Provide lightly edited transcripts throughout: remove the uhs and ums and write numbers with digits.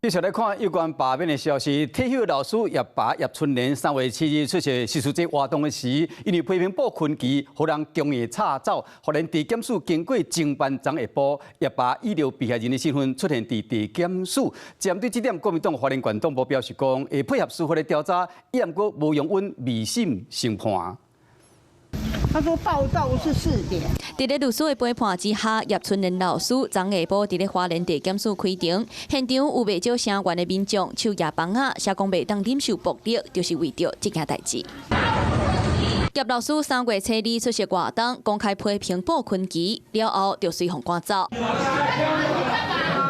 继续来看有关罢免的消息。体育老师叶爸叶春莲3月7日出席习书节活动的时，因为批评报群旗，互人强硬插走，互人地检署经过侦办昨下晡，叶爸以留被害人的身份出现伫地检署。针对这点，国民党花莲县党部表示讲，会配合司法的调查，伊也过无用阮未审先判。 他说报道是4点。伫咧律师的陪伴之下，叶春莲老师昨下晡伫咧花莲地检署开庭，现场有袂少声援的民众手举棒仔，写讲袂当忍受暴力，就是为着这件代志。叶老师3月7日出席活动，公开批评报群旗了后，就随风赶走。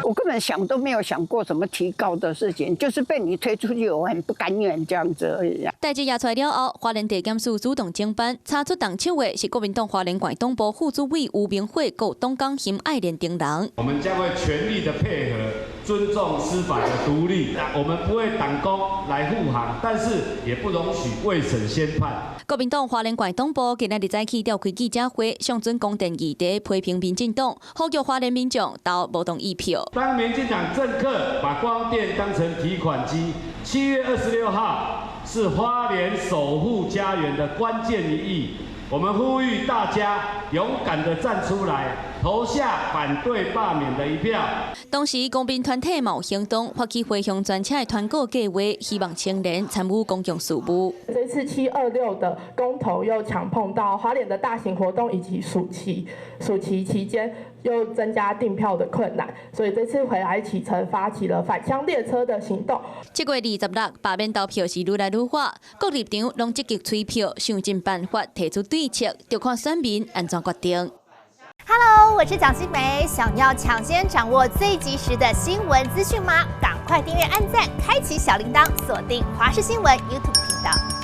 我根本想都没有想过怎么提告的事情，就是被你推出去，我很不甘愿这样子而已。代志压出来了后，花莲地检署主动侦办，查出动手的是国民党花莲县党部副主委吴明慧，和东港新爱莲等人。我们将会全力的配合，尊重司法的独立。我们不会党工来护航，但是也不容许未审先判。 国民党花莲县党部今日早起召开记者会，上准公电议题批评民进党，呼吁花莲民众投无同意票。当民进党政客把光电当成提款机，7月26号是花莲守护家园的关键一役。 我们呼吁大家勇敢地站出来，投下反对罢免的一票。当时公民团体冒行动，发起回乡专车的团购计划，希望青年参与公共事务。这次726的公投又强碰到花莲的大型活动以及暑期期间又增加订票的困难，所以这次回来启程发起了返乡列车的行动。7月26日，罢免投票是愈来愈火，各立场拢积极催票，想尽办法提出对策，就看选民安怎决定。 Hello， 我是蒋欣梅。想要抢先掌握最及时的新闻资讯吗？赶快订阅、按赞、开启小铃铛，锁定华视新闻 YouTube 频道。